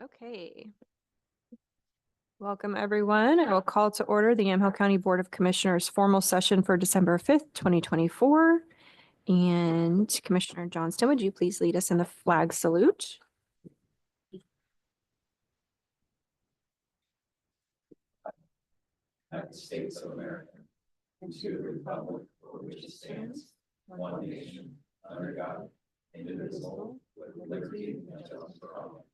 Okay. Welcome, everyone. I will call to order the Yamhill County Board of Commissioners formal session for December 5th, 2024. And Commissioner Johnston, would you please lead us in the flag salute? United States of America, and to the republic for which it stands, one nation, under God, indivisible, with liberty and justice for all.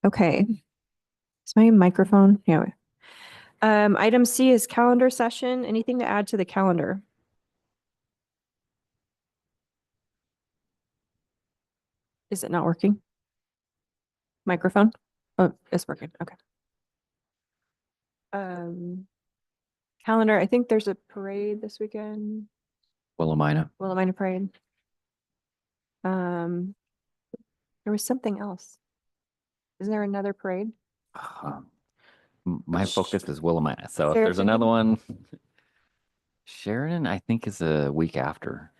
Okay. Is my microphone? Yeah. Item C is calendar session. Anything to add to the calendar? Is it not working? Microphone? Oh, it's working. Okay. Calendar, I think there's a parade this weekend. Willamina. Willamina Parade. There was something else. Isn't there another parade? My focus is Willamina. So if there's Sheridan? another one, Sheridan, I think is a week after.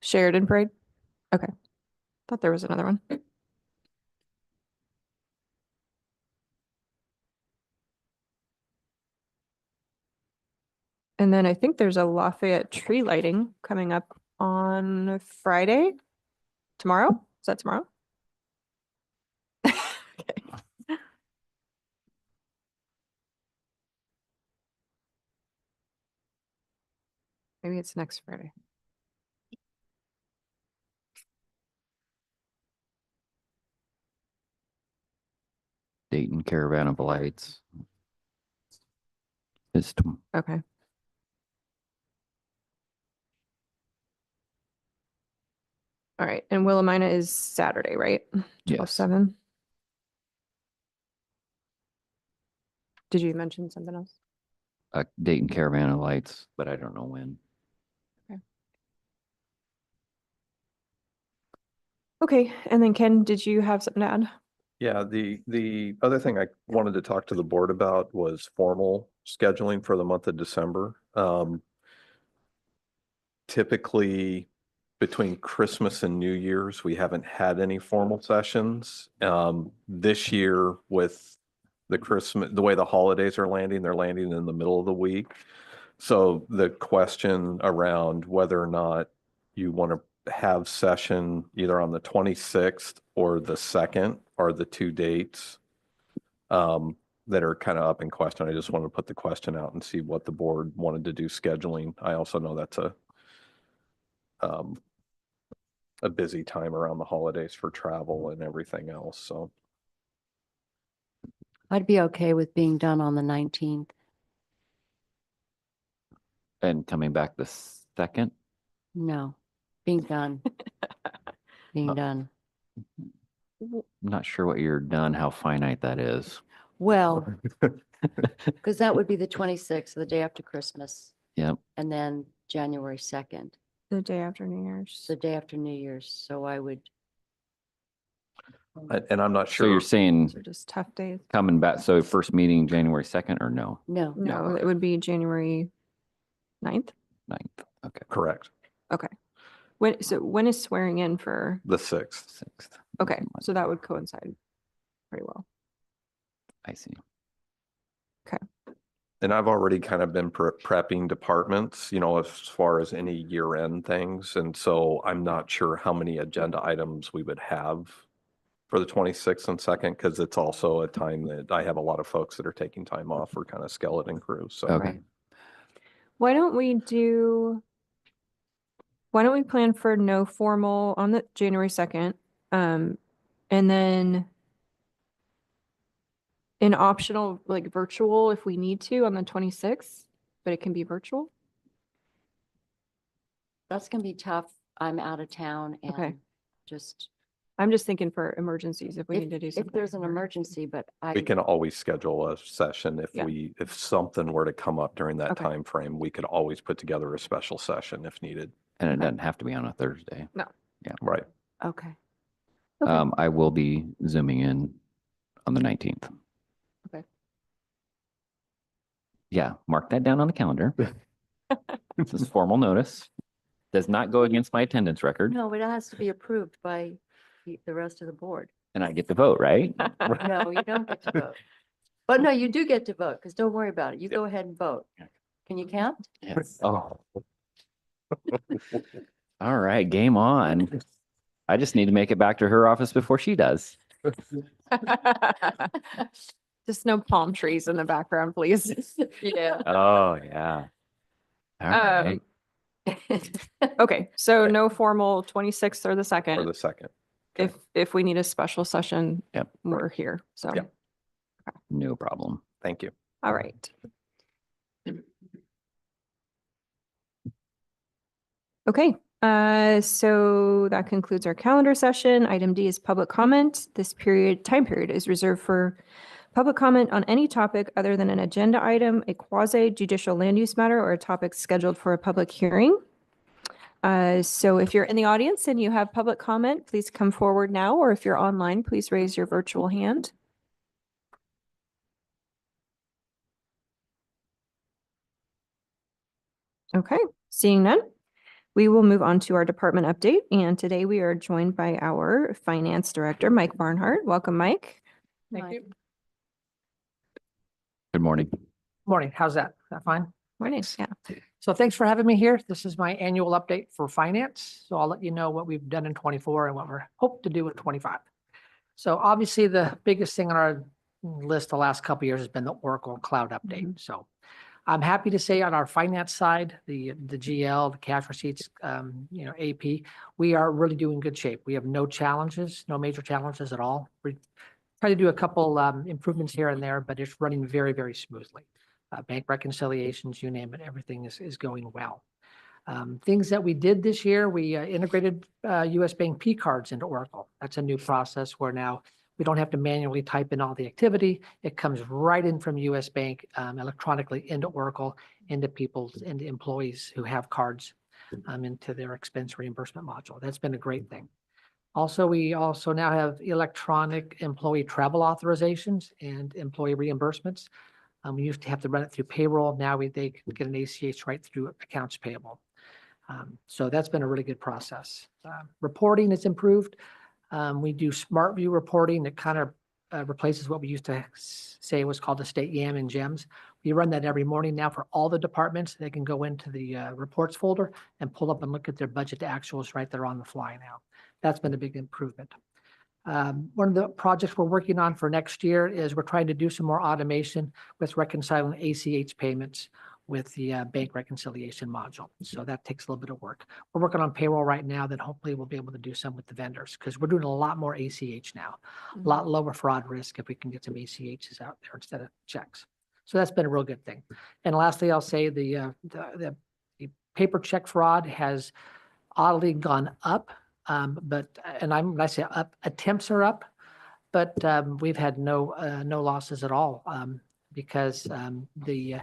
Sheridan Parade? Okay. Thought there was another one. And then I think there's a Lafayette tree lighting coming up on Friday. Tomorrow? Is that tomorrow? Okay. Maybe it's next Friday. Dayton Caravan of Lights. Okay. All right. And Willamina is Saturday, right? Yes. 12/7. Did you mention something else? Dayton Caravan of Lights, but I don't know when. Okay. And then Ken, did you have something to add? Yeah, the other thing I wanted to talk to the board about was formal scheduling for the month of December. Typically between Christmas and New Year's, we haven't had any formal sessions. This year with the way the holidays are landing, they're landing in the middle of the week. So the question around whether or not you want to have session either on the 26th or the 2nd are the two dates that are kind of up in question. I just wanted to put the question out and see what the board wanted to do scheduling. I also know that's a busy time around the holidays for travel and everything else. So I'd be okay with being done on the 19th. And coming back the 2nd. No, being done. Being done. I'm not sure what you're done, how finite that is. Well, because that would be the 26th, the day after Christmas, Yep. and then January 2nd, The day after New Year's. the day after New Year's. So I would, and I'm not So sure. you're saying Those are just tough days. coming back, so first meeting January 2nd or no? no, No, it would be January 9th. 9th. Okay. Correct. Okay. When is swearing in for? The 6th. 6th. Okay, so that would coincide pretty well. I see. And I've already kind of been prepping departments, as far as any year-end things. And so I'm not sure how many agenda items we would have for the 26th and 2nd, because it's also a time that I have a lot of folks that are taking time off for kind of skeleton crews. So Okay. Why don't we plan for no formal on the January 2nd? And then an optional like virtual if we need to on the 26th, but it can be virtual. that's going to be tough. I'm out of town Okay. and just, I'm just thinking for emergencies if we if, need to do if something. there's an emergency, but we I, can always schedule a session Yeah. if something were to come up during that Okay. time frame, we could always put together a special session if needed. And it Okay. doesn't have to be on a Thursday. Right. okay. Okay. I will be zooming in on the 19th. Okay. Yeah, mark that down on the calendar. This is formal notice. does not go against my attendance record, No, it has to be approved by the rest of the board. and I get to vote, right? No, you don't get to vote. But no, you do get to vote, because don't worry about it. You go ahead and vote. Can you count? Yes. Oh. All right, game on. I just need to make it back to her office before she does. Just no palm trees in the background, please. Yeah. Oh, yeah. All right. Okay, so no formal 26th or the For 2nd. the second. If we need a special session, Yep. we're here. So, Yep. No problem. Thank you. all right. Okay, so that concludes our calendar session. Item D is public comment. This time period is reserved for public comment on any topic other than an agenda item, a quasi judicial land use matter, or a topic scheduled for a public hearing. So if you're in the audience and you have public comment, please come forward now, or if you're online, please raise your virtual hand. Okay, seeing none, we will move on to our department update. And today we are joined by our finance director, Mike Barnhart. Welcome, Mike. Thank you. Good morning. Morning, how's that? That fine? Morning. Yeah. So thanks for having me here. This is my annual update for finance. So I'll let you know what we've done in 24 and what we're hope to do in 25. So obviously the biggest thing on our list the last couple of years has been the Oracle Cloud update. So I'm happy to say on our finance side, the GL, the cash receipts, AP, we are really doing good shape. We have no challenges, no major challenges at all. We try to do a couple improvements here and there, but it's running very, very smoothly. Bank reconciliations, you name it, everything is going well. Things that we did this year, we integrated US Bank P cards into Oracle. That's a new process where now we don't have to manually type in all the activity. It comes right in from US Bank electronically into Oracle, into employees who have cards into their expense reimbursement module. That's been a great thing. Also, we also now have electronic employee travel authorizations and employee reimbursements. We used to have to run it through payroll. Now they can get an ACH right through accounts payable. So that's been a really good process. Reporting is improved. We do smart view reporting that kind of replaces what we used to say was called the state YAM and GEMS. We run that every morning now for all the departments. They can go into the reports folder and pull up and look at their budget to actuals right there on the fly now. That's been a big improvement. One of the projects we're working on for next year is we're trying to do some more automation with reconciling ACH payments with the bank reconciliation module. So that takes a little bit of work. We're working on payroll right now, then hopefully we'll be able to do some with the vendors because we're doing a lot more ACH now, a lot lower fraud risk if we can get some ACHs out there instead of checks. So that's been a real good thing. And lastly, I'll say the paper check fraud has oddly gone up. When I say up, attempts are up, but we've had no losses at all because the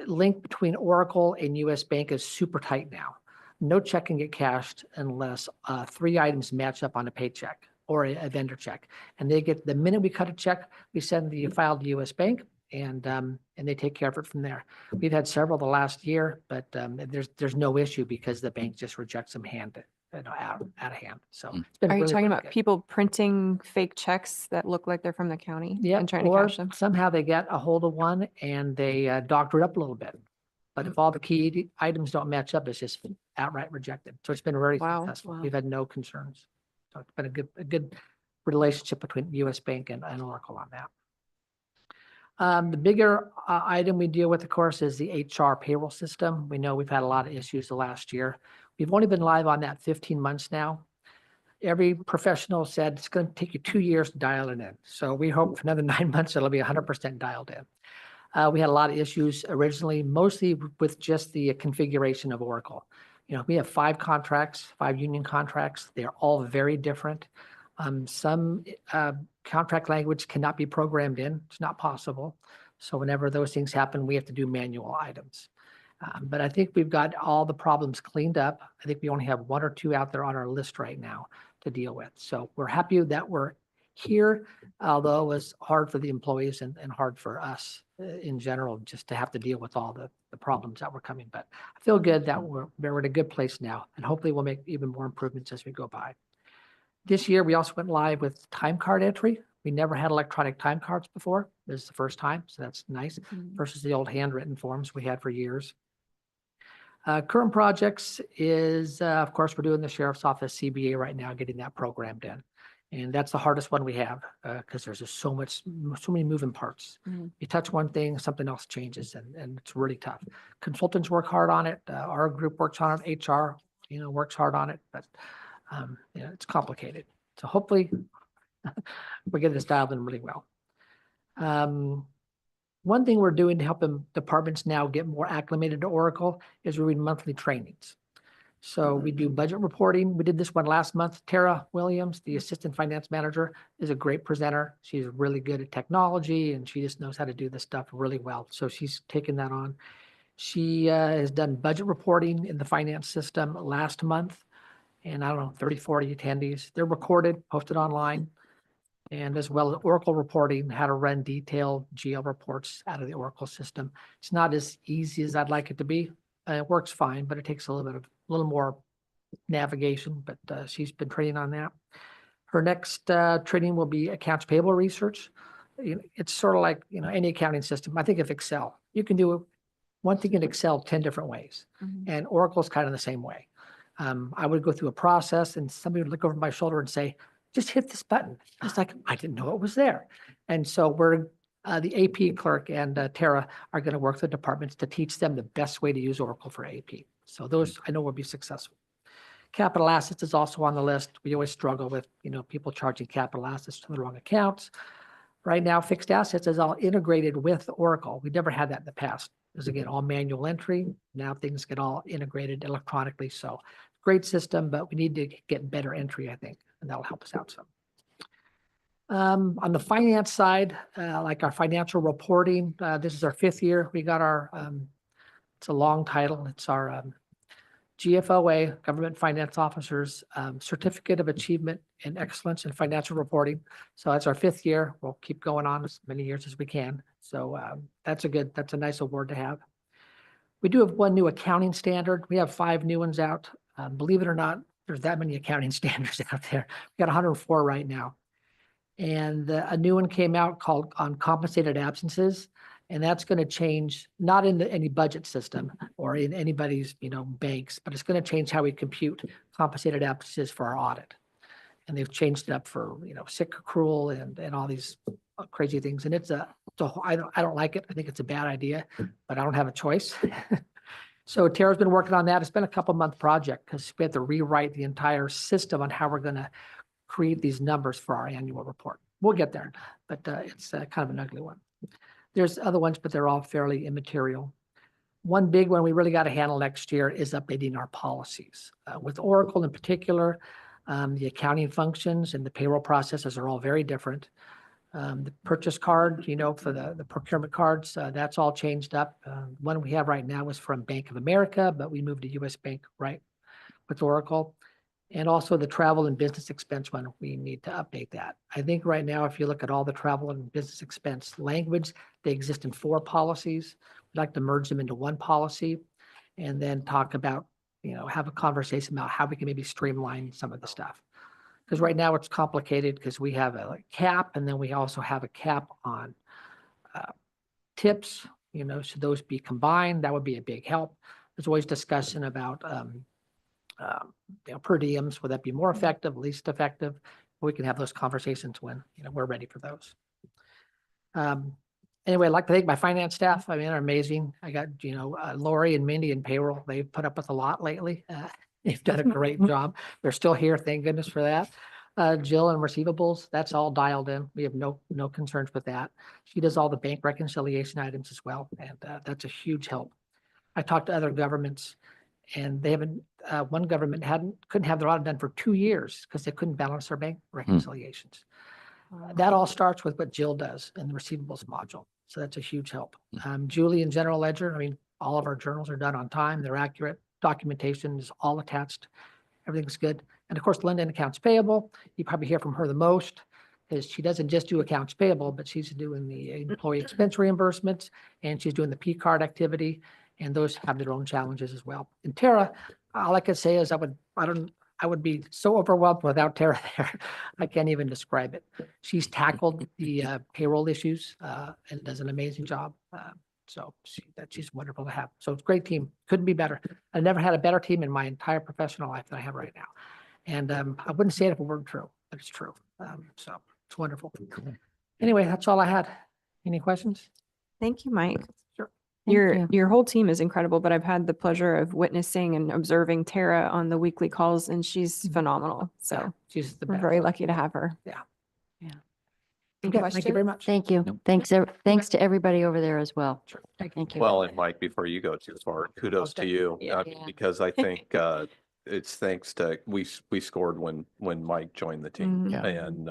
link between Oracle and US Bank is super tight now. No check can get cashed unless 3 items match up on a paycheck or a vendor check. And they get the minute we cut a check, we send the file to US Bank and they take care of it from there. We've had several the last year, but there's no issue because the bank just rejects them out of hand. So it's been Are you really, talking really about good. people printing fake checks that look like they're from the county Yeah, and trying to or cash them? somehow they get a hold of one and they doctor it up a little bit. But if all the key items don't match up, it's just outright rejected. So it's been very Wow. successful. Wow. We've had no concerns. So it's been a good relationship between US Bank and Oracle on that. The bigger item we deal with, of course, is the HR payroll system. We know we've had a lot of issues the last year. We've only been live on that 15 months now. Every professional said it's going to take you 2 years to dial it in. So we hope for another 9 months, it'll be 100% dialed in. We had a lot of issues originally, mostly with just the configuration of Oracle. We have 5 contracts, 5 union contracts. They're all very different. Some contract language cannot be programmed in. It's not possible. So whenever those things happen, we have to do manual items. But I think we've got all the problems cleaned up. I think we only have 1 or 2 out there on our list right now to deal with. So we're happy that we're here, although it was hard for the employees and hard for us in general, just to have to deal with all the problems that were coming. But I feel good that we're in a good place now, and hopefully we'll make even more improvements as we go by. This year, we also went live with time card entry. We never had electronic time cards before. This is the first time, so that's nice versus the old handwritten forms we had for years. Current projects is, of course, we're doing the Sheriff's Office CBA right now, getting that programmed in. And that's the hardest one we have because there's just so many moving parts. You touch one thing, something else changes, and it's really tough. Consultants work hard on it. Our group works on it. HR, works hard on it, but it's complicated. So hopefully we get this dialed in really well. One thing we're doing to help departments now get more acclimated to Oracle is we're doing monthly trainings. So we do budget reporting. We did this one last month. Tara Williams, the assistant finance manager, is a great presenter. She's really good at technology and she just knows how to do this stuff really well. So she's taken that on. She has done budget reporting in the finance system last month. And I don't know, 30, 40 attendees. They're recorded, posted online. And as well as Oracle reporting, how to run detailed GL reports out of the Oracle system. It's not as easy as I'd like it to be. It works fine, but it takes a little more navigation, but she's been training on that. Her next training will be accounts payable research. It's sort of like, any accounting system. I think of Excel. You can do one thing in Excel 10 different ways, and Oracle's kind of the same way. I would go through a process and somebody would look over my shoulder and say, just hit this button. It's like, I didn't know it was there. And so the AP clerk and Tara are going to work with the departments to teach them the best way to use Oracle for AP. So those I know will be successful. Capital assets is also on the list. We always struggle with, people charging capital assets to the wrong accounts. Right now, fixed assets is all integrated with Oracle. We never had that in the past. It was, again, all manual entry. Now things get all integrated electronically. So great system, but we need to get better entry, I think, and that'll help us out some. On the finance side, like our financial reporting, this is our 5th year. We got our, it's a long title. It's our GFOA, Government Finance Officers Certificate of Achievement and Excellence in Financial Reporting. So that's our 5th year. We'll keep going on as many years as we can. So that's a nice award to have. We do have one new accounting standard. We have 5 new ones out. Believe it or not, there's that many accounting standards out there. We got 104 right now. And a new one came out called on compensated absences. And that's going to change, not in any budget system or in anybody's, banks, but it's going to change how we compute compensated absences for our audit. And they've changed it up for, sick accrual and all these crazy things. And I don't like it. I think it's a bad idea, but I don't have a choice. So Tara's been working on that. It's been a couple-month project because we have to rewrite the entire system on how we're going to create these numbers for our annual report. We'll get there, but it's kind of an ugly one. There's other ones, but they're all fairly immaterial. One big one we really got to handle next year is updating our policies. With Oracle in particular, the accounting functions and the payroll processes are all very different. The purchase card, for the procurement cards, that's all changed up. One we have right now is from Bank of America, but we moved to US Bank, right, with Oracle. And also the travel and business expense one, we need to update that. I think right now, if you look at all the travel and business expense language, they exist in 4 policies. We'd like to merge them into one policy and then talk about, have a conversation about how we can maybe streamline some of the stuff. Because right now it's complicated because we have a cap and then we also have a cap on tips, should those be combined? That would be a big help. There's always discussion about per diems, would that be more effective, least effective? We can have those conversations when we're ready for those. Anyway, I'd like to thank my finance staff. I mean, they're amazing. I got Lori and Mindy in payroll. They've put up with a lot lately. They've done a great job. They're still here. Thank goodness for that. Jill and receivables, that's all dialed in. We have no concerns with that. She does all the bank reconciliation items as well, and that's a huge help. I talked to other governments. And they haven't, one government couldn't have their audit done for 2 years because they couldn't balance their bank reconciliations. That all starts with what Jill does in the receivables module. So that's a huge help. Julie in General Ledger, I mean, all of our journals are done on time. They're accurate. Documentation is all attached. Everything's good. And of course, Linda in accounts payable, you probably hear from her the most. is she doesn't just do accounts payable, but she's doing the employee expense reimbursements and she's doing the P card activity. And those have their own challenges as well. And Tara, all I could say is I would be so overwhelmed without Tara there. I can't even describe it. She's tackled the payroll issues and does an amazing job. So she's wonderful to have. So it's a great team. Couldn't be better. I've never had a better team in my entire professional life than I have right now. And I wouldn't say it if it weren't true, but it's true. So it's wonderful. Anyway, that's all I had. Any questions? Thank you, Mike. Sure. Thank Your whole team is incredible, but I've had the pleasure of witnessing and observing Tara on the weekly calls, and she's phenomenal. So She's the we're best. very lucky to have her. Yeah. Yeah. Any Okay, thank you very questions? much. Thank you. Nope. Thanks to everybody over there as well. Sure. Thank you. Thank you. Well, and Mike, before you go too far, kudos to Okay. you, Yeah. because I think it's thanks to, we scored when Mike joined the team. Mhm. Yeah. And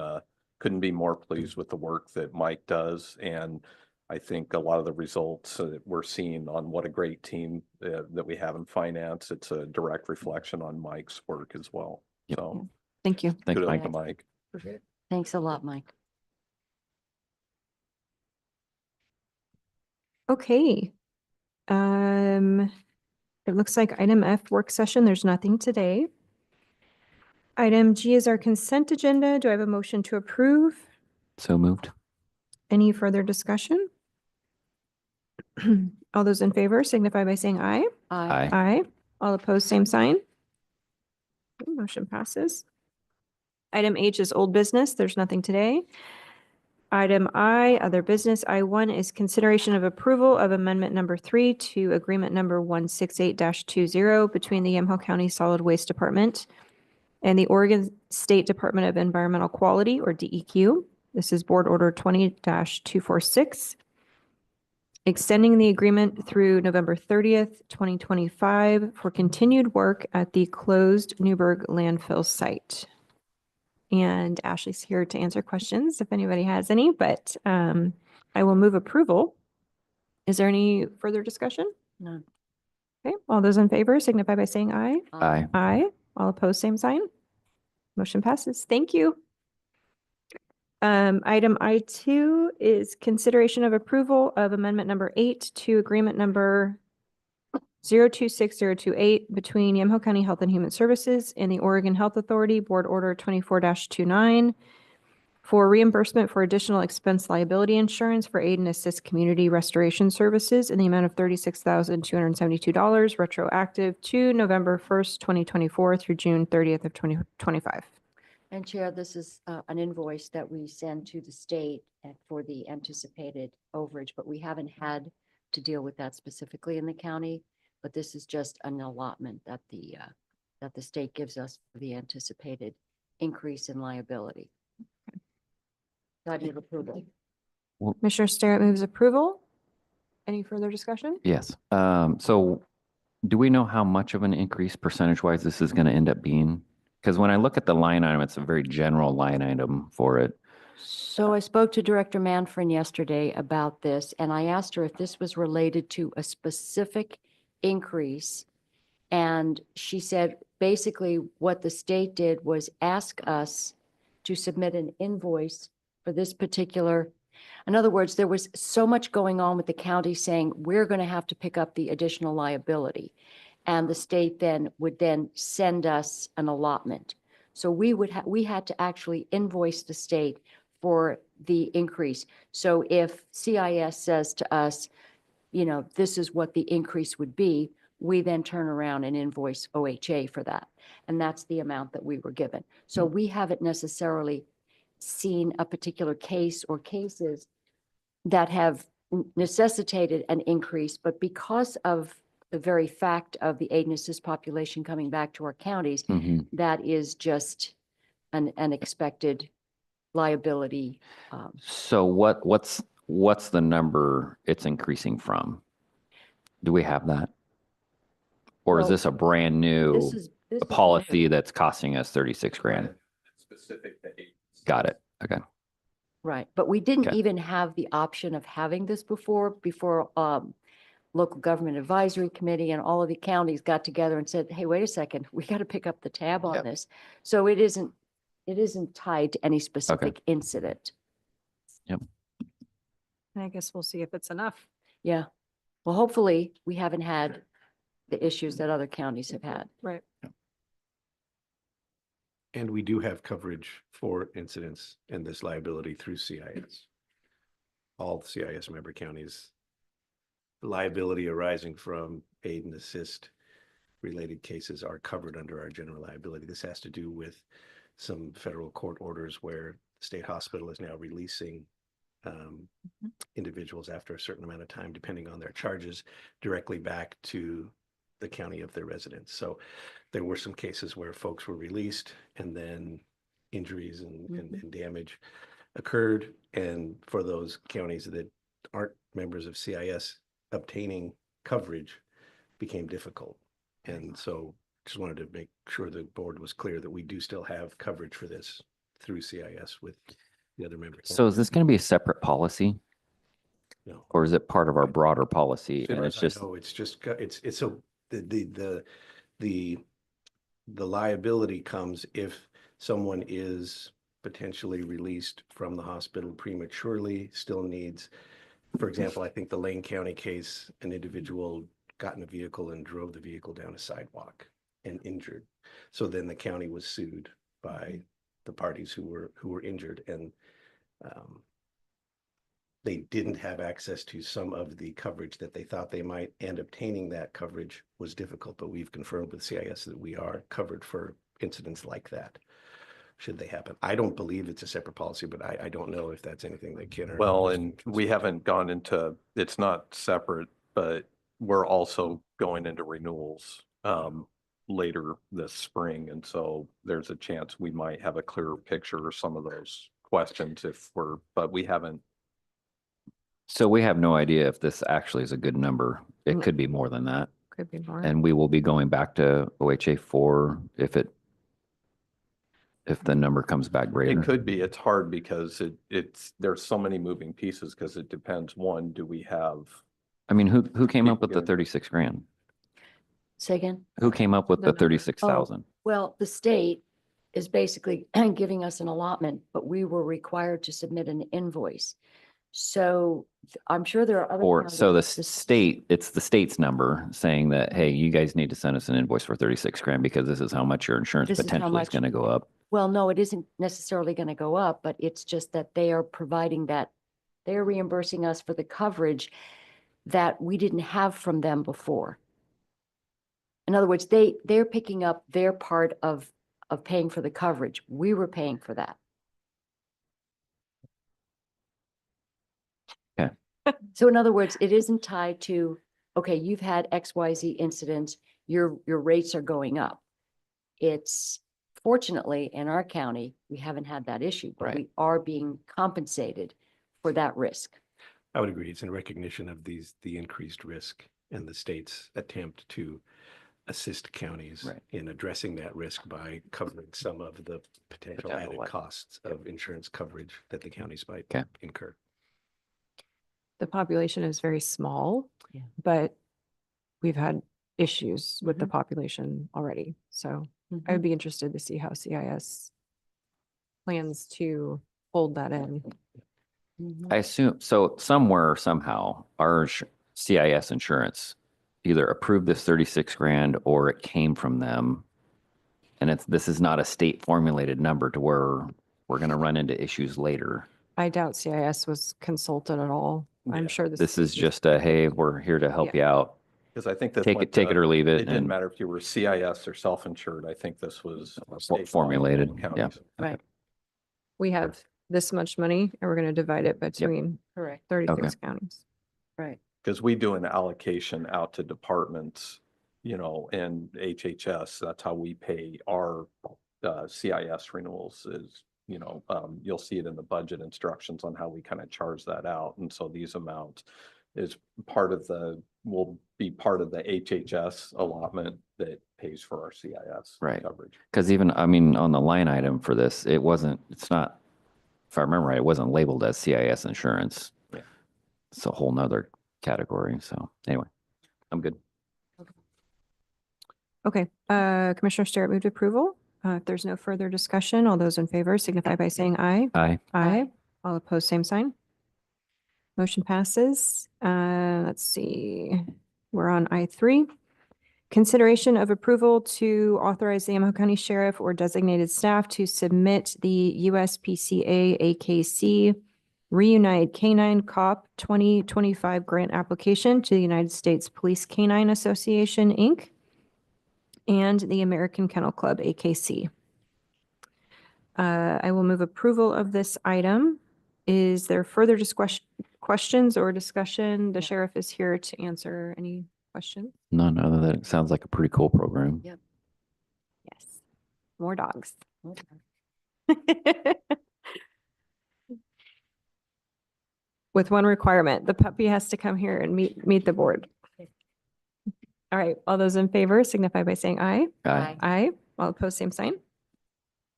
couldn't be more pleased with the work that Mike does. And I think a lot of the results that we're seeing on what a great team that we have in finance, it's a direct reflection on Mike's work as well. Yep. So Thank you. Thanks, kudos Mike. to Mike. Appreciate it. Thanks a lot, Mike. Okay. It looks like item F, work session, there's nothing today. Item G is our consent agenda. Do I have a motion to approve? So moved. Any further discussion? All those in favor signify by saying aye. Aye. Aye. All opposed, same sign. Okay, motion passes. Item H is old business. There's nothing today. Item I, other business. I1 is consideration of approval of amendment number 3 to agreement number 168-20 between the Yamhill County Solid Waste Department and the Oregon State Department of Environmental Quality, or DEQ. This is Board Order 20-246. Extending the agreement through November 30th, 2025 for continued work at the closed Newburgh landfill site. And Ashley's here to answer questions if anybody has any, but I will move approval. Is there any further discussion? None. Okay, all those in favor signify by saying aye. Aye. Aye. All opposed, same sign. Motion passes. Thank you. Item I2 is consideration of approval of amendment number 8 to agreement number 026028 between Yamhill County Health and Human Services and the Oregon Health Authority, Board Order 24-29, for reimbursement for additional expense liability insurance for aid and assist community restoration services in the amount of $36,272, retroactive to November 1st, 2024 through June 30th of 2025. And Chair, this is an invoice that we send to the state for the anticipated overage, but we haven't had to deal with that specifically in the county. But this is just an allotment that the state gives us for the anticipated increase in liability. So I need approval. Commissioner Starrett moves approval. Any further discussion? Yes. So do we know how much of an increase percentage-wise this is going to end up being? Because when I look at the line item, it's a very general line item for it. So I spoke to Director Manfred yesterday about this, and I asked her if this was related to a specific increase. And she said, basically, what the state did was ask us to submit an invoice for this particular. In other words, there was so much going on with the county saying, we're going to have to pick up the additional liability. And the state then would send us an allotment. So we had to actually invoice the state for the increase. So if CIS says to us, you know, this is what the increase would be, we then turn around and invoice OHA for that. And that's the amount that we were given. So we haven't necessarily seen a particular case or cases that have necessitated an increase, but because of the very fact of the aid and assist population coming back to our counties, Mhm. that is just an expected liability. So what's the number it's increasing from? Do we have that? Or is Well, this a brand new This is policy that's costing us 36 grand? Specific to aid. Got it. Okay. right, but we didn't Okay. even have the option of having this before local government advisory committee and all of the counties got together and said, hey, wait a second, we got to pick up the tab on Yep. this. So it isn't It isn't tied to any specific incident. And I guess we'll see if it's enough. Yeah. Well, hopefully we haven't had the issues that other counties have had. Right. And we do have coverage for incidents and this liability through CIS. All the CIS member counties, liability arising from aid and assist related cases are covered under our general liability. This has to do with some federal court orders where the state hospital is now releasing individuals after a certain amount of time, depending on their charges, directly back to the county of their residence. So there were some cases where folks were released and then injuries and damage occurred. And for those counties that aren't members of CIS, obtaining coverage became difficult. And so just wanted to make sure the board was clear that we do still have coverage for this through CIS with the other members. So is this going to be a separate policy No. or is it part of our broader policy? As far And as it's I just, know, it's just, it's so the liability comes if someone is potentially released from the hospital prematurely, still needs, for example, I think the Lane County case, an individual got in a vehicle and drove the vehicle down a sidewalk and injured. So then the county was sued by the parties who were injured, and they didn't have access to some of the coverage that they thought they might, and obtaining that coverage was difficult, but we've confirmed with CIS that we are covered for incidents like that, should they happen. I don't believe it's a separate policy, but I don't know if that's anything that Ken or. Well, and we haven't gone into, it's not separate, but we're also going into renewals later this spring. And so there's a chance we might have a clearer picture of some of those questions but we haven't. so we have no idea if this actually is a good number. It Mm. could be more than that. Could be more. And we will be going back to OHA 4 if the number comes back greater. It could be, it's hard because there's so many moving pieces because it depends. One, do we have, I mean, who came up with the Yeah. 36 grand? Say again? Who came up with The the number. 36,000? Well, the state is basically giving us an allotment, but we were required to submit an invoice. So I'm sure there are other. Or, so the counties- state, it's the state's number saying that, hey, you guys need to send us an invoice for 36 grand because this is how much your insurance This is how potentially is much- going to go up. Well, no, it isn't necessarily going to go up, but it's just that they are providing that, they're reimbursing us for the coverage that we didn't have from them before. In other words, they're picking up their part of paying for the coverage. We were paying for that. Okay. So in other words, it isn't tied to, okay, you've had XYZ incidents, your rates are going up. It's fortunately in our county, we haven't had that issue, but Right. we are being compensated for that risk. I would agree. It's in recognition of the increased risk and the state's attempt to assist counties Right. in addressing that risk by covering some of the potential Potential added what? costs of insurance coverage that the counties might Okay. incur. The population is very small, Yeah. but we've had issues with the Mhm. population already. So I would be interested to see how CIS plans to fold that in. Mhm. I assume, so somewhere, somehow, our CIS insurance either approved this 36 grand or it came from them. And this is not a state formulated number to where we're going to run into issues later. I doubt CIS was consulted at all. I'm Yeah. sure This is just a, hey, we're here to help you out. because I think this. Take went it to- or leave It it. didn't And matter if you were CIS or self-insured. I think this was. state formulated, counties. Right, we have this much money and we're going to divide it between correct, 36 counties. right. Because we do an allocation out to departments, and HHS, that's how we pay our CIS renewals is, you'll see it in the budget instructions on how we kind of charge that out. And so these amounts is will be part of the HHS allotment that pays for our CIS Right. coverage. because even, I mean, on the line item for this, it's not, if I remember right, it wasn't labeled as CIS insurance. Yeah. It's a whole nother category. So anyway, I'm good. Okay, Commissioner Sterrett moved approval. If there's no further discussion, all those in favor signify by saying aye. Aye. Aye. All opposed, same sign. Motion passes. Let's see. We're on I3. Consideration of approval to authorize the Yamaha County Sheriff or designated staff to submit the USPCA AKC Reunite Canine Cop 2025 grant application to the United States Police Canine Association, Inc. and the American Kennel Club, AKC. I will move approval of this item. Is there further questions or discussion? The sheriff is here to answer any questions. None other than it sounds like a pretty cool program. Yep. Yes. More dogs. Okay. With one requirement, the puppy has to come here and meet the board. Okay. All right, all those in favor signify by saying aye. Aye. Aye. All opposed, same sign.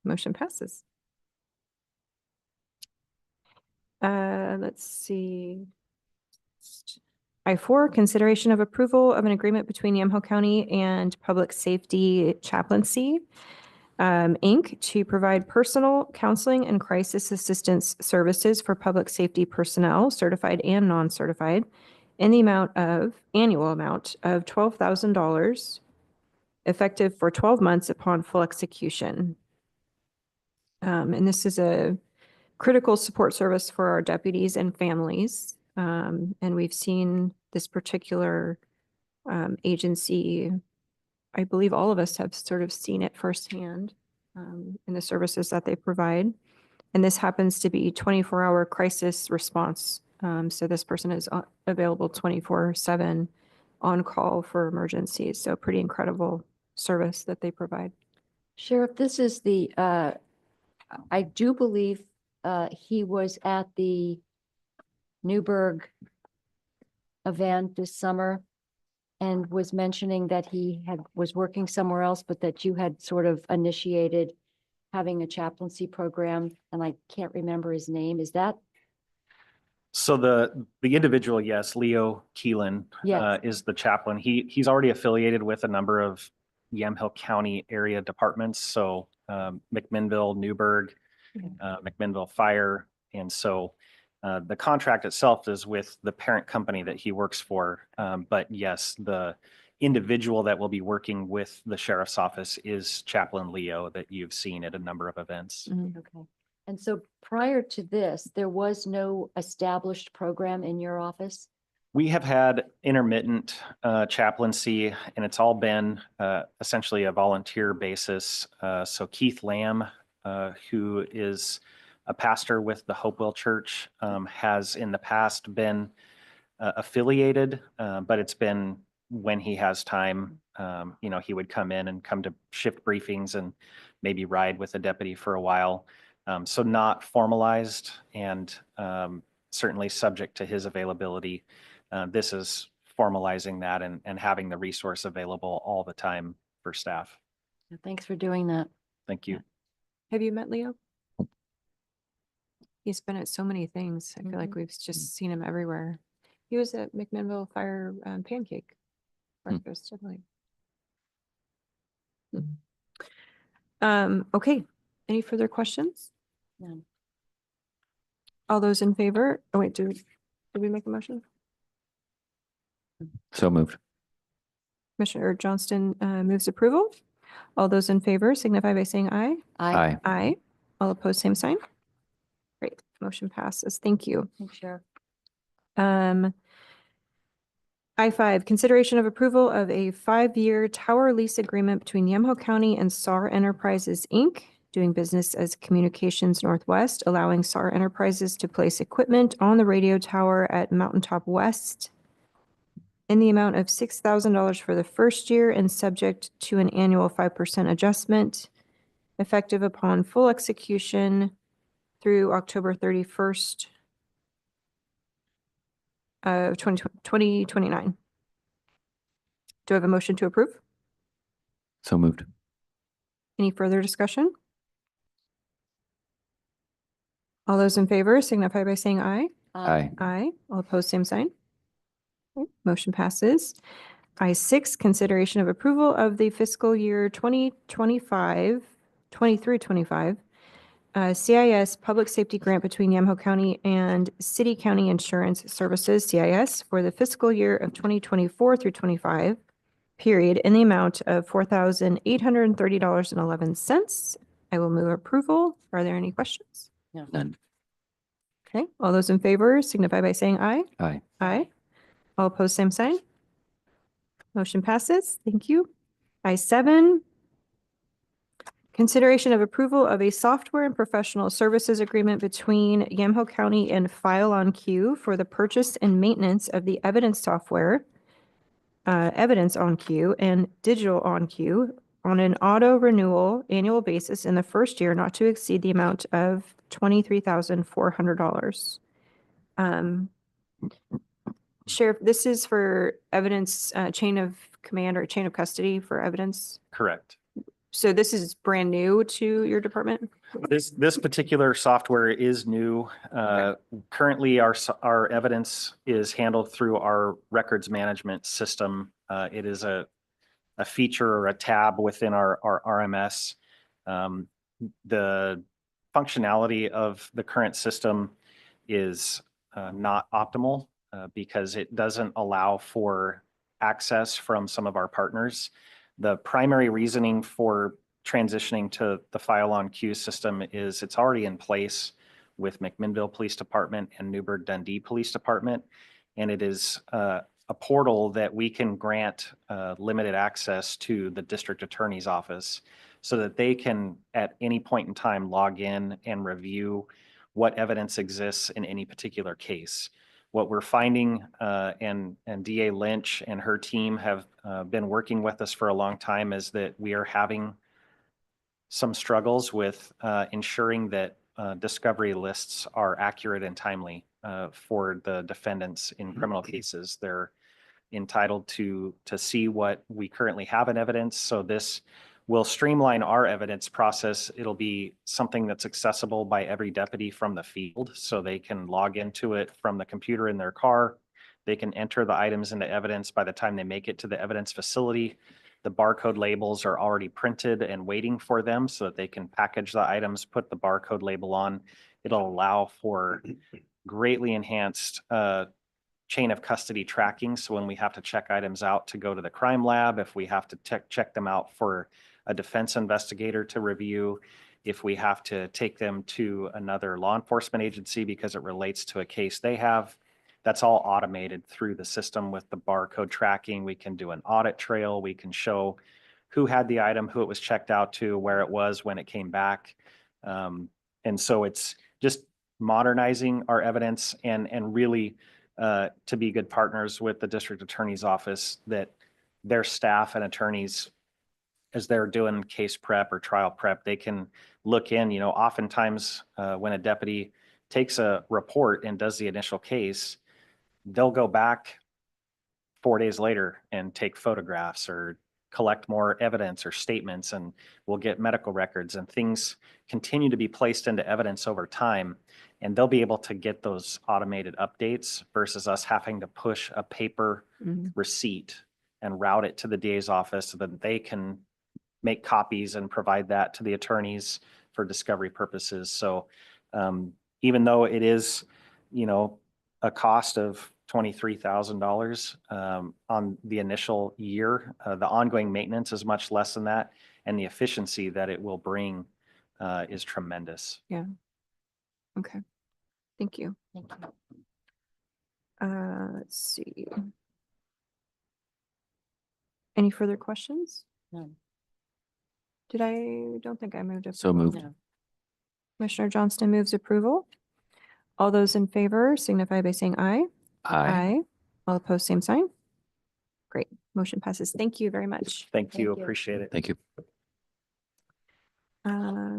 Motion passes. Let's see. I4, consideration of approval of an agreement between Yamaha County and Public Safety Chaplaincy, Inc. to provide personal counseling and crisis assistance services for public safety personnel, certified and non-certified, in the annual amount of $12,000, effective for 12 months upon full execution. And this is a critical support service for our deputies and families. And we've seen this particular agency, I believe all of us have sort of seen it firsthand in the services that they provide. And this happens to be 24-hour crisis response. So this person is available 24/7 on call for emergencies. So pretty incredible service that they provide. Sheriff, this is the, I do believe he was at the Newburgh event this summer and was mentioning that he was working somewhere else, but that you had sort of initiated having a chaplaincy program, and I can't remember his name. Is that? So the individual, yes, Leo Keelan, Yes. is the chaplain. He's already affiliated with a number of Yamhill County area departments. So McMinnville, Newburgh, McMinnville Fire. And so the contract itself is with the parent company that he works for. But yes, the individual that will be working with the sheriff's office is Chaplain Leo that you've seen at a number of events. Okay. And so prior to this, there was no established program in your office? We have had intermittent chaplaincy, and it's all been essentially a volunteer basis. So Keith Lamb, who is a pastor with the Hopewell Church, has in the past been affiliated, but it's been when he has time. He would come in and come to shift briefings and maybe ride with a deputy for a while. So not formalized, and certainly subject to his availability. This is formalizing that and having the resource available all the time for staff. Thanks for doing that. Thank you. Have you met Leo? He's been at so many things. I feel like we've just seen him everywhere. He was at McMinnville Fire pancake breakfast, I believe. Okay, any further questions? None. All those in favor? Oh, wait, did we make a motion? So moved. Commissioner Johnston moves approval. All those in favor signify by saying aye. Aye. Aye. All opposed, same sign. Great, motion passes. Thank you. Thanks, Sheriff. I5, consideration of approval of a 5-year tower lease agreement between Yamaha County and SAR Enterprises, Inc., doing business as Communications Northwest, allowing SAR Enterprises to place equipment on the radio tower at Mountaintop West in the amount of $6,000 for the first year and subject to an annual 5% adjustment, effective upon full execution through October 31st of 2029. Do I have a motion to approve? So moved. Any further discussion? All those in favor signify by saying aye. Aye. Aye. All opposed, same sign. Okay, motion passes. I6, consideration of approval of the fiscal year 2025 23-25, CIS Public Safety Grant between Yamaha County and City County Insurance Services, CIS, for the fiscal year of 2024 through 25, period, in the amount of $4,830.11. I will move approval. Are there any questions? None. Okay, all those in favor signify by saying aye. Aye. Aye. All opposed, same sign. Motion passes. Thank you. I-7, consideration of approval of a software and professional services agreement between Yamaha County and File on Queue for the purchase and maintenance of the evidence software, Evidence on Queue and Digital on Queue on an auto renewal annual basis in the first year not to exceed the amount of $23,400. Sheriff, this is for evidence, chain of command or chain of custody for evidence. Correct. So this is brand new to your department? This particular software is new. Currently, our evidence is handled through our records management system. It is a feature or a tab within our RMS. The functionality of the current system is not optimal because it doesn't allow for access from some of our partners. The primary reasoning for transitioning to the File on Queue system is it's already in place with McMinnville Police Department and Newburgh Dundee Police Department. And it is a portal that we can grant limited access to the district attorney's office so that they can at any point in time log in and review what evidence exists in any particular case. What we're finding, and DA Lynch and her team have been working with us for a long time, is that we are having some struggles with ensuring that discovery lists are accurate and timely for the defendants in criminal cases. They're entitled to see what we currently have in evidence. So this will streamline our evidence process. It'll be something that's accessible by every deputy from the field, so they can log into it from the computer in their car. They can enter the items into evidence. By the time they make it to the evidence facility, the barcode labels are already printed and waiting for them so that they can package the items, put the barcode label on. It'll allow for greatly enhanced chain of custody tracking. So when we have to check items out to go to the crime lab, if we have to check them out for a defense investigator to review, if we have to take them to another law enforcement agency because it relates to a case they have, that's all automated through the system with the barcode tracking. We can do an audit trail. We can show who had the item, who it was checked out to, where it was when it came back. And so it's just modernizing our evidence and really to be good partners with the district attorney's office, that their staff and attorneys, as they're doing case prep or trial prep, they can look in, oftentimes when a deputy takes a report and does the initial case, they'll go back 4 days later and take photographs or collect more evidence or statements, and we'll get medical records, and things continue to be placed into evidence over time. And they'll be able to get those automated updates versus us having to push a paper receipt and route it to the DA's office so that they can make copies and provide that to the attorneys for discovery purposes. So even though it is, a cost of $23,000 on the initial year, the ongoing maintenance is much less than that, and the efficiency that it will bring is tremendous. Yeah. Okay. Thank you. Thank you. Let's see. Any further questions? None. Don't think I moved. So moved. No. Commissioner Johnston moves approval. All those in favor signify by saying aye. Aye. All opposed, same sign. Great. Motion passes. Thank you very much. Thank you. Thank you. Appreciate it. Thank you.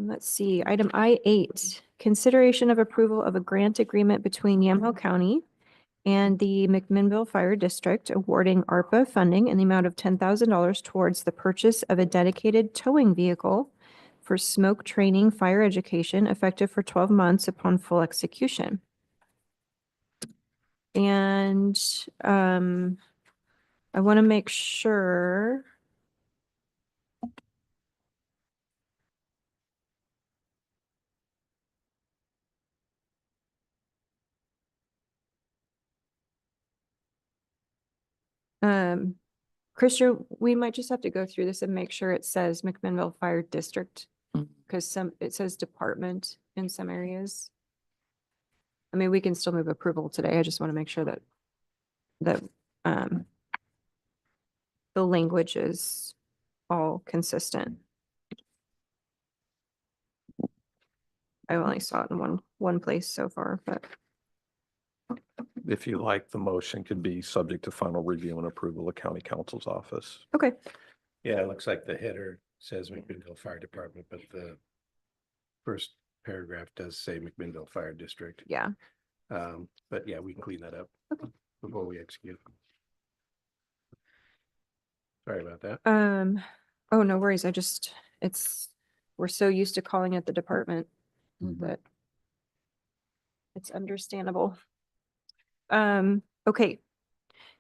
Let's see, item I-8, consideration of approval of a grant agreement between Yamaha County and the McMinnville Fire District awarding ARPA funding in the amount of $10,000 towards the purchase of a dedicated towing vehicle for smoke training fire education effective for 12 months upon full execution. And I want to make sure. Christian, we might just have to go through this and make sure it says McMinnville Fire District. Mm. Because it says department in some areas. I mean, we can still move approval today. I just want to make sure that um the language is all consistent. I only saw it in one place so far, but If you like, the motion could be subject to final review and approval of county council's office. okay. Yeah, it looks like the header says McMinnville Fire Department, but the first paragraph does say McMinnville Fire District. Yeah. But yeah, we can clean that up before we execute. Sorry about that. Oh, no worries. We're so used to calling it the department that it's understandable. Okay.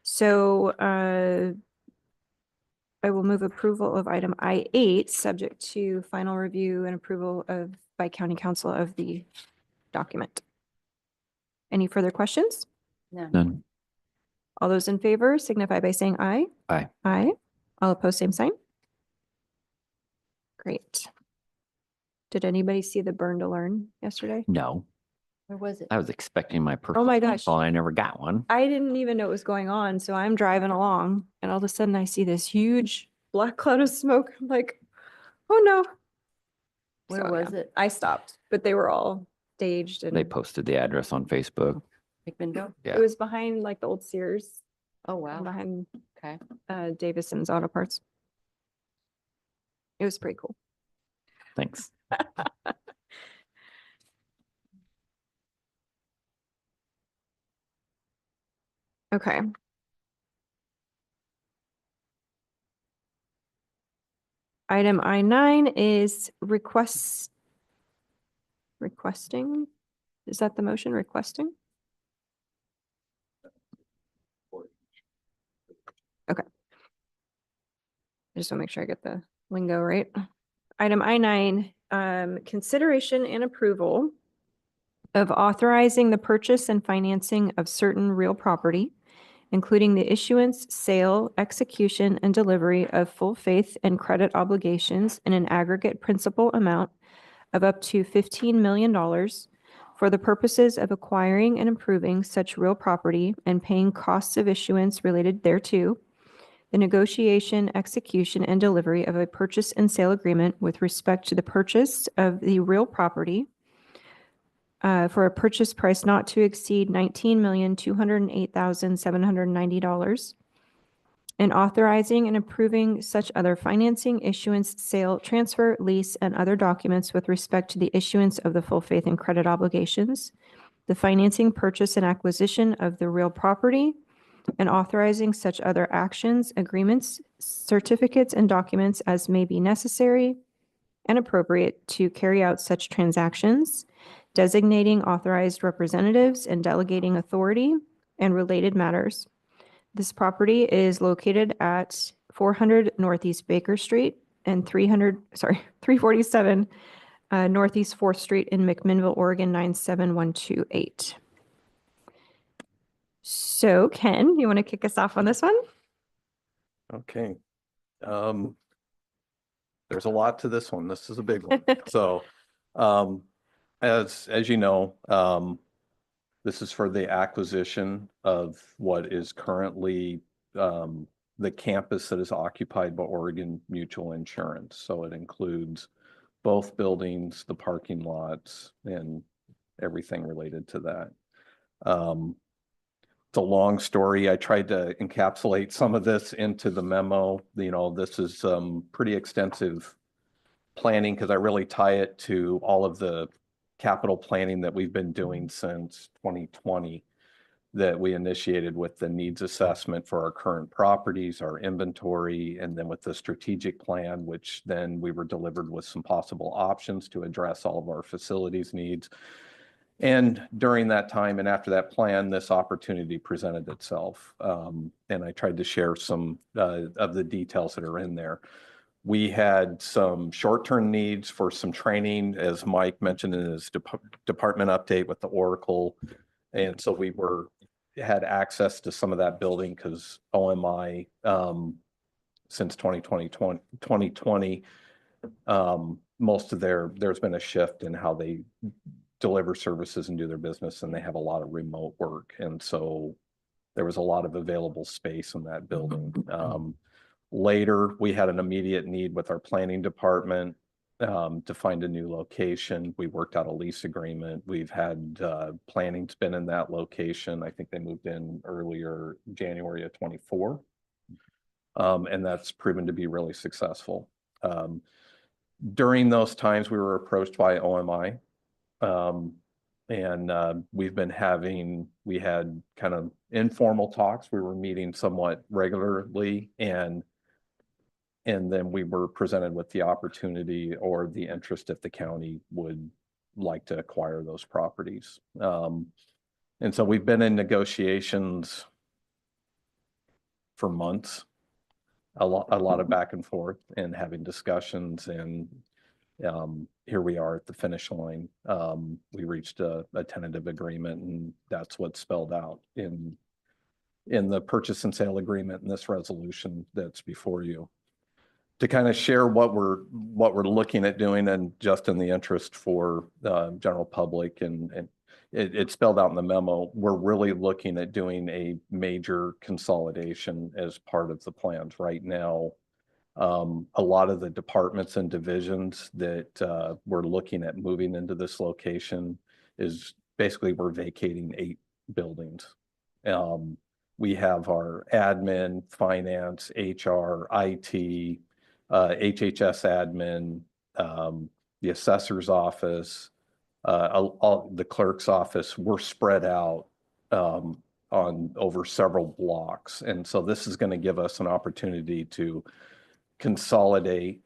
So, I will move approval of item I8, subject to final review and approval by county council of the document. Any further questions? None. All those in favor signify by saying aye. Aye. Aye. All opposed, same sign. Great. Did anybody see the burn to learn yesterday? No, Where was it? I was expecting my personal. Oh my phone gosh. call and I never got one. I didn't even know what was going on, so I'm driving along and all of a sudden I see this huge black cloud of smoke. I'm like, oh no. Where So, was yeah, it? I stopped, but they were all staged and They posted the address on Facebook. McMinnville? Yeah. it was behind like the old Sears, Oh, wow. behind Okay. Davison's Auto Parts. It was pretty cool. Thanks. Okay. Item I9 is requesting. Is that the motion, requesting? Okay. I just want to make sure I get the lingo right. Item I9, consideration and approval of authorizing the purchase and financing of certain real property, including the issuance, sale, execution, and delivery of full faith and credit obligations in an aggregate principal amount of up to $15 million for the purposes of acquiring and improving such real property and paying costs of issuance related thereto, the negotiation, execution, and delivery of a purchase and sale agreement with respect to the purchase of the real property for a purchase price not to exceed $19,208,790, and authorizing and approving such other financing, issuance, sale, transfer, lease, and other documents with respect to the issuance of the full faith and credit obligations, the financing, purchase, and acquisition of the real property, and authorizing such other actions, agreements, certificates, and documents as may be necessary and appropriate to carry out such transactions, designating authorized representatives and delegating authority and related matters. This property is located at 400 Northeast Baker Street and 347 Northeast 4th Street in McMinnville, Oregon, 97128. So Ken, you want to kick us off on this one? Okay. There's a lot to this one. This is a big one. So, as you know, this is for the acquisition of what is currently the campus that is occupied by Oregon Mutual Insurance. So it includes both buildings, the parking lots, and everything related to that. It's a long story. I tried to encapsulate some of this into the memo. You know, this is pretty extensive planning because I really tie it to all of the capital planning that we've been doing since 2020 that we initiated with the needs assessment for our current properties, our inventory, and then with the strategic plan, which then we were delivered with some possible options to address all of our facilities needs. And during that time and after that plan, this opportunity presented itself. And I tried to share some of the details that are in there. We had some short-term needs for some training, as Mike mentioned in his department update with the Oracle. And so we were had access to some of that building because OMI, since 2020, most of there's been a shift in how they deliver services and do their business, and they have a lot of remote work. And so there was a lot of available space in that building. Later, we had an immediate need with our planning department to find a new location. We worked out a lease agreement. We've had planning's been in that location. I think they moved in earlier January of 24. And that's proven to be really successful. During those times, we were approached by OMI. We had kind of informal talks. We were meeting somewhat regularly, and then we were presented with the opportunity or the interest if the county would like to acquire those properties. And so we've been in negotiations for months, a lot of back and forth and having discussions, and here we are at the finish line. We reached a tentative agreement, and that's what's spelled out in the purchase and sale agreement in this resolution that's before you. To kind of share what we're looking at doing, and just in the interest for the general public, and it's spelled out in the memo, we're really looking at doing a major consolidation as part of the plans right now. A lot of the departments and divisions that we're looking at moving into this location is basically we're vacating 8 buildings. We have our admin, finance, HR, IT, HHS admin, the assessor's office, the clerk's office. We're spread out on over several blocks. And so this is going to give us an opportunity to consolidate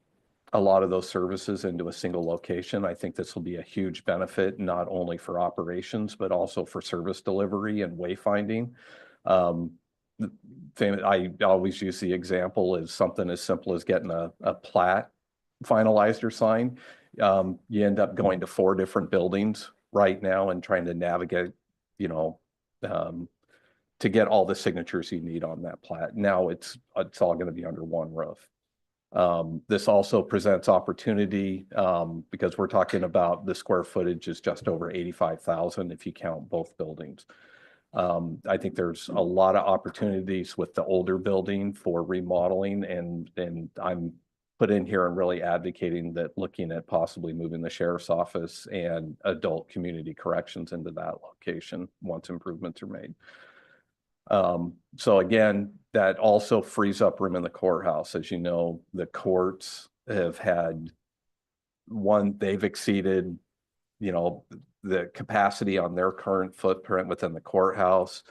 a lot of those services into a single location. I think this will be a huge benefit, not only for operations, but also for service delivery and wayfinding. I always use the example as something as simple as getting a plat finalized or signed. You end up going to 4 different buildings right now and trying to navigate, to get all the signatures you need on that plat. Now it's all going to be under one roof. This also presents opportunity because we're talking about the square footage is just over 85,000 if you count both buildings. I think there's a lot of opportunities with the older building for remodeling, and I'm put in here and really advocating that, looking at possibly moving the sheriff's office and adult community corrections into that location once improvements are made. So again, that also frees up room in the courthouse. As you know, the courts have had they've exceeded, the capacity on their current footprint within the courthouse.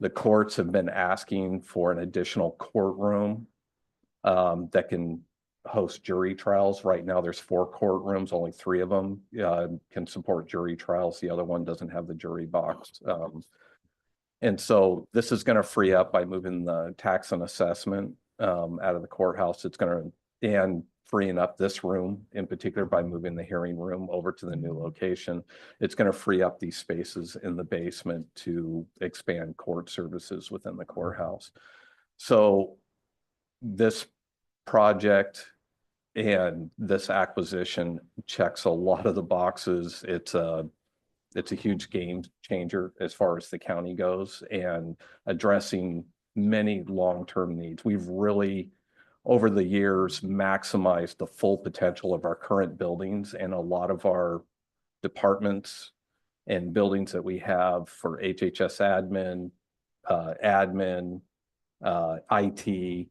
The courts have been asking for an additional courtroom that can host jury trials. Right now, there's 4 courtrooms, only 3 of them can support jury trials. The other one doesn't have the jury box. And so this is going to free up by moving the tax and assessment out of the courthouse. It's going to, and freeing up this room in particular by moving the hearing room over to the new location. It's going to free up these spaces in the basement to expand court services within the courthouse. So this project and this acquisition checks a lot of the boxes. It's a huge game changer as far as the county goes, and addressing many long-term needs. We've really, over the years, maximized the full potential of our current buildings, and a lot of our departments and buildings that we have for HHS admin, IT,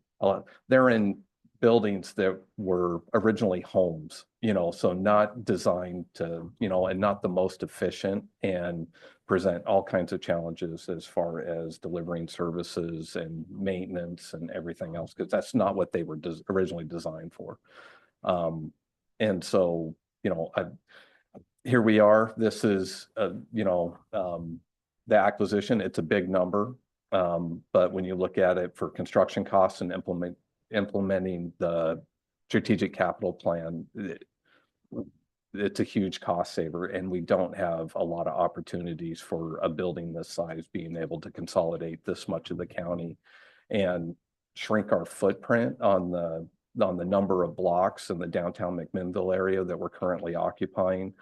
they're in buildings that were originally homes, so not designed to, and not the most efficient, and present all kinds of challenges as far as delivering services and maintenance and everything else, because that's not what they were originally designed for. And so, here we are. This is, the acquisition. It's a big number, but when you look at it for construction costs and implementing the strategic capital plan, it's a huge cost saver, and we don't have a lot of opportunities for a building this size being able to consolidate this much of the county and shrink our footprint on the number of blocks in the downtown McMinnville area that we're currently occupying.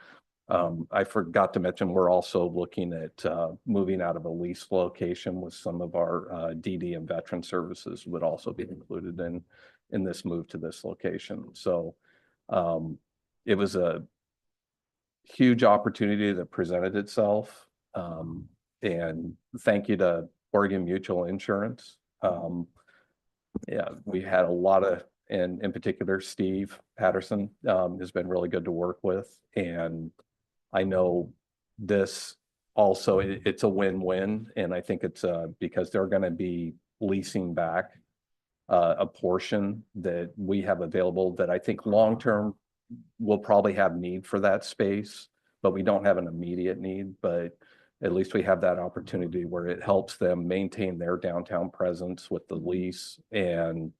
I forgot to mention, we're also looking at moving out of a lease location with some of our DD and veteran services would also be included in this move to this location. So it was a huge opportunity that presented itself. And thank you to Oregon Mutual Insurance. Yeah, we had a lot of, and in particular, Steve Patterson has been really good to work with. And I know this also, it's a win-win. And I think it's because they're going to be leasing back a portion that we have available that I think long-term we'll probably have need for that space, but we don't have an immediate need. But at least we have that opportunity where it helps them maintain their downtown presence with the lease and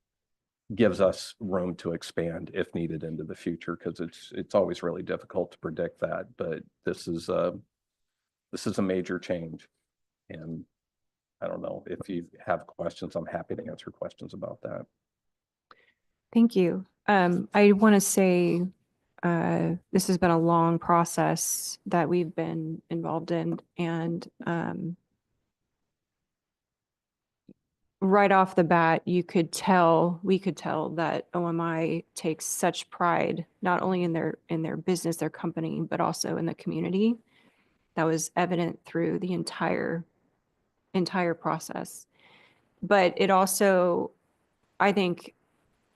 gives us room to expand if needed into the future, because it's always really difficult to predict that. But this is a major change. And I don't know if you have questions, I'm happy to answer questions about that. Thank you. I want to say this has been a long process that we've been involved in, and right off the bat, we could tell that OMI takes such pride not only in their business, their company, but also in the community. That was evident through the entire process. But it also, I think,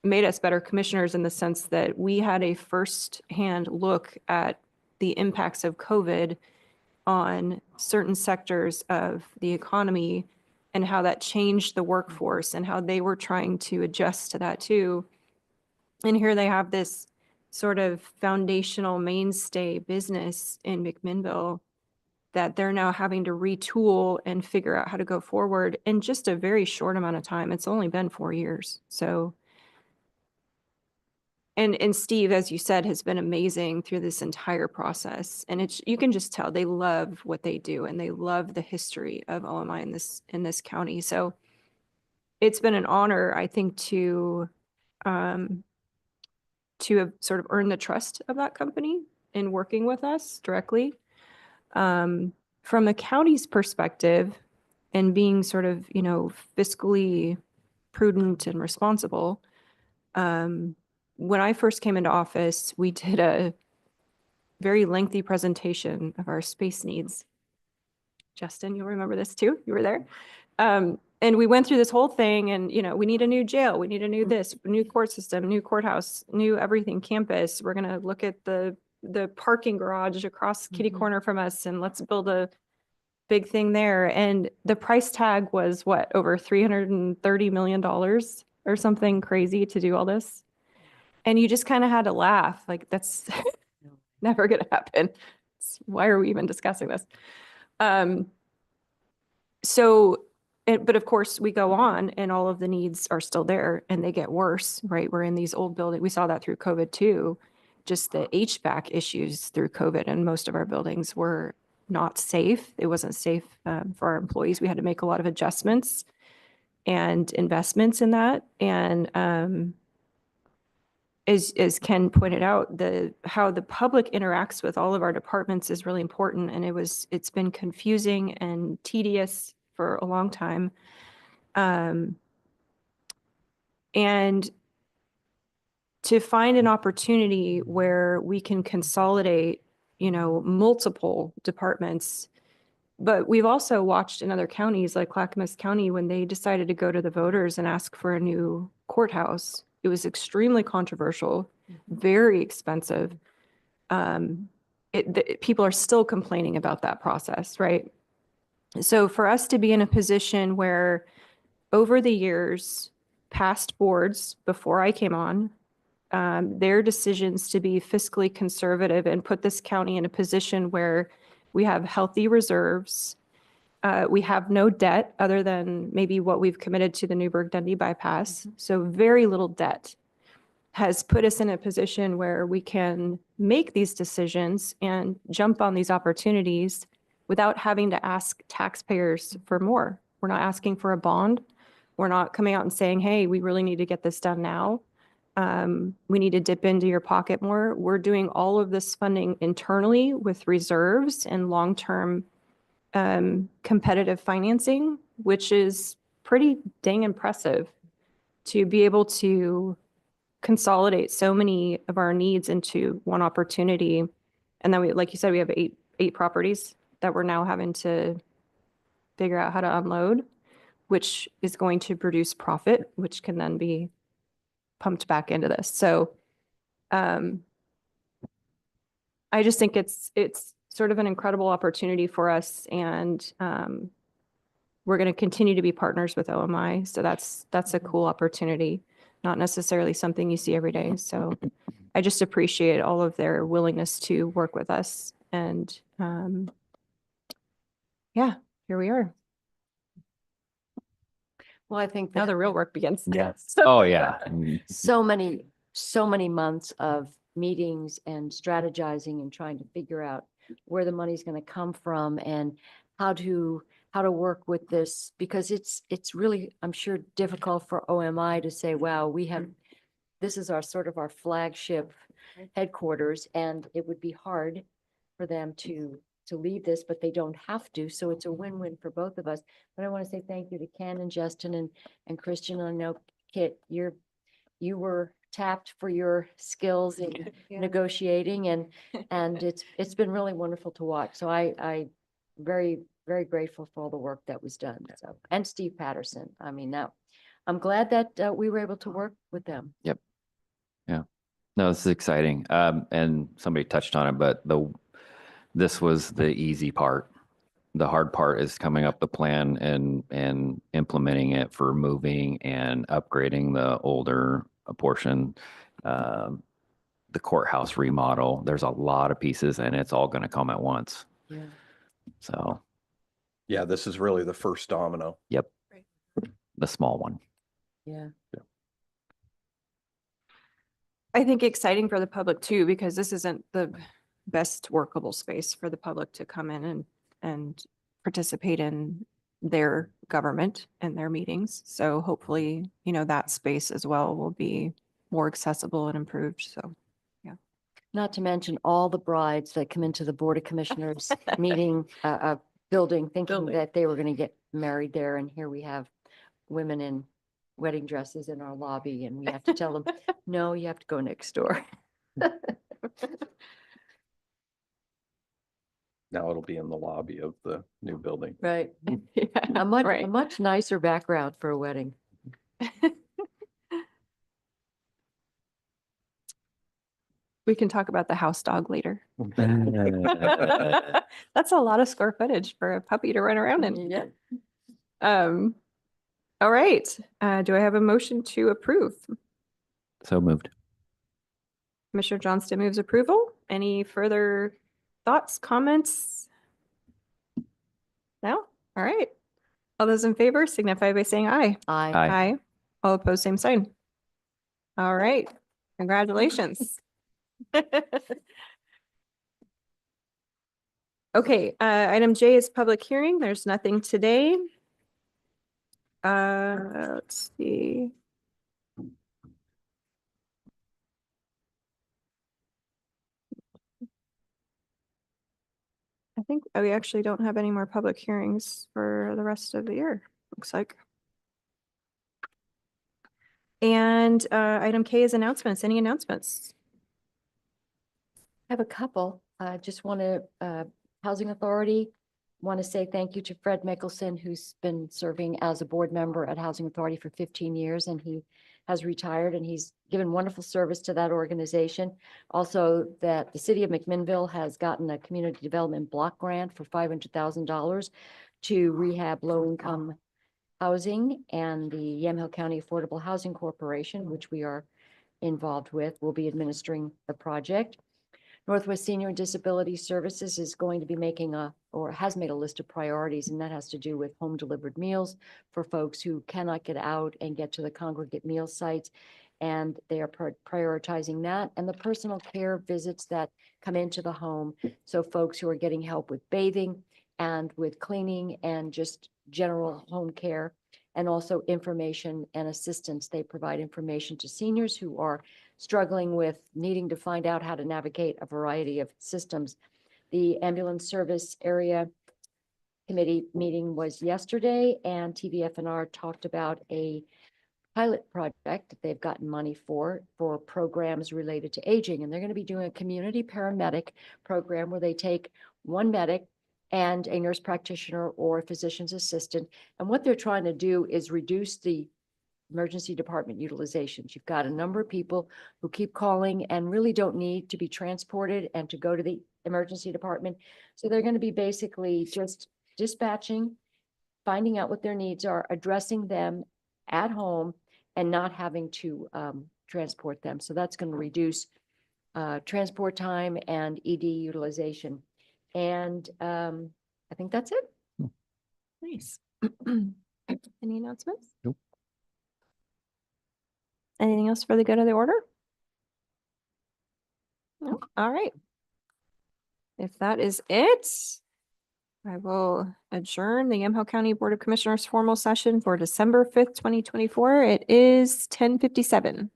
made us better commissioners in the sense that we had a first-hand look at the impacts of COVID on certain sectors of the economy and how that changed the workforce and how they were trying to adjust to that too. And here they have this sort of foundational mainstay business in McMinnville that they're now having to retool and figure out how to go forward in just a very short amount of time. It's only been 4 years. So, and Steve, as you said, has been amazing through this entire process. And you can just tell they love what they do and they love the history of OMI in this county. So it's been an honor, I think, to have sort of earned the trust of that company in working with us directly. From the county's perspective and being sort of, fiscally prudent and responsible, when I first came into office, we did a very lengthy presentation of our space needs. Justin, you'll remember this too. You were there. And we went through this whole thing and, we need a new jail. We need a new new court system, new courthouse, new everything campus. We're going to look at the parking garage across kitty corner from us and let's build a big thing there. And the price tag was what, over $330 million or something crazy to do all this. And you just kind of had to laugh. Like, that's never going to happen. Why are we even discussing this? But of course we go on and all of the needs are still there and they get worse, right? We're in these old buildings. We saw that through COVID too. Just the HVAC issues through COVID, and most of our buildings were not safe. It wasn't safe for our employees. We had to make a lot of adjustments and investments in that. And as Ken pointed out, how the public interacts with all of our departments is really important. And it's been confusing and tedious for a long time. And to find an opportunity where we can consolidate, multiple departments. But we've also watched in other counties like Clackamas County, when they decided to go to the voters and ask for a new courthouse, it was extremely controversial, very expensive. People are still complaining about that process, right? So for us to be in a position where over the years, past boards before I came on, their decisions to be fiscally conservative and put this county in a position where we have healthy reserves, we have no debt other than maybe what we've committed to the Newburgh-Dundee bypass, so very little debt. has put us in a position where we can make these decisions and jump on these opportunities without having to ask taxpayers for more. We're not asking for a bond. We're not coming out and saying, hey, we really need to get this done now. We need to dip into your pocket more. We're doing all of this funding internally with reserves and long-term competitive financing, which is pretty dang impressive to be able to consolidate so many of our needs into one opportunity. And then we, like you said, we have eight properties that we're now having to figure out how to unload, which is going to produce profit, which can then be pumped back into this. So I just think it's sort of an incredible opportunity for us, and we're going to continue to be partners with OMI. So that's a cool opportunity, not necessarily something you see every day. So I just appreciate all of their willingness to work with us. And yeah, here we are. Well, I think Now that the real work begins. Yes. Oh, yeah. so many months of meetings and strategizing and trying to figure out where the money's going to come from and how to work with this, because it's really, I'm sure, difficult for OMI to say, wow, this is our sort of our flagship headquarters, and it would be hard for them to leave this, but they don't have to. So it's a win-win for both of us. But I want to say thank you to Ken and Justin and Christian. I know, Kit, you were tapped for your skills in negotiating, and it's been really wonderful to watch. So I very, very grateful for all the work that was done. So, and Steve Patterson. I mean, now I'm glad that we were able to work with them. Yep. Yeah. No, this is exciting. And somebody touched on it, but this was the easy part. The hard part is coming up the plan and implementing it for moving and upgrading the older portion. The courthouse remodel. There's a lot of pieces, and it's all going to come at once. Yeah. So, Yeah, this is really the first domino. yep. The small one. Yeah. I think exciting for the public too, because this isn't the best workable space for the public to come in and participate in their government and their meetings. So hopefully, that space as well will be more accessible and improved. So Not to mention all the brides that come into the Board of Commissioners meeting, building, thinking that they were going to get married there. And here we have women in wedding dresses in our lobby, and we have to tell them, no, you have to go next door. Now it'll be in the lobby of the new building. Right. yeah, A right. much nicer background for a wedding. We can talk about the house dog later. That's a lot of square footage for a puppy to run around in. Yeah. All right. Do I have a motion to approve? So moved. Commissioner Johnston moves approval. Any further thoughts, comments? No? All right. All those in favor signify by saying aye. Aye. Aye. All opposed, same sign. All right. Congratulations. Okay, item J is public hearing. There's nothing today. Let's see. I think we actually don't have any more public hearings for the rest of the year, looks like. And item K is announcements. Any announcements? I have a couple. I just want to, Housing Authority, want to say thank you to Fred Mickelson, who's been serving as a board member at Housing Authority for 15 years, and he has retired, and he's given wonderful service to that organization. Also, that the city of McMinnville has gotten a community development block grant for $500,000 to rehab low-income housing, and the Yamhill County Affordable Housing Corporation, which we are involved with, will be administering the project. Northwest Senior and Disability Services is going to be making or has made a list of priorities, and that has to do with home delivered meals for folks who cannot get out and get to the congregate meal sites. and they are prioritizing that, and the personal care visits that come into the home. So folks who are getting help with bathing and with cleaning and just general home care, and also information and assistance. They provide information to seniors who are struggling with needing to find out how to navigate a variety of systems. The ambulance service area committee meeting was yesterday, and TVFNR talked about a pilot project that they've gotten money for programs related to aging. And they're going to be doing a community paramedic program where they take one medic and a nurse practitioner or a physician's assistant. And what they're trying to do is reduce the emergency department utilizations. You've got a number of people who keep calling and really don't need to be transported and to go to the emergency department. So they're going to be basically just dispatching, finding out what their needs are, addressing them at home, and not having to transport them. So that's going to reduce transport time and ED utilization. And I think that's it. Nice. Any announcements? Nope. Anything else for the good of the order? No. All right. If that is it, I will adjourn the Yamhill County Board of Commissioners formal session for December 5th, 2024. It is 10:57.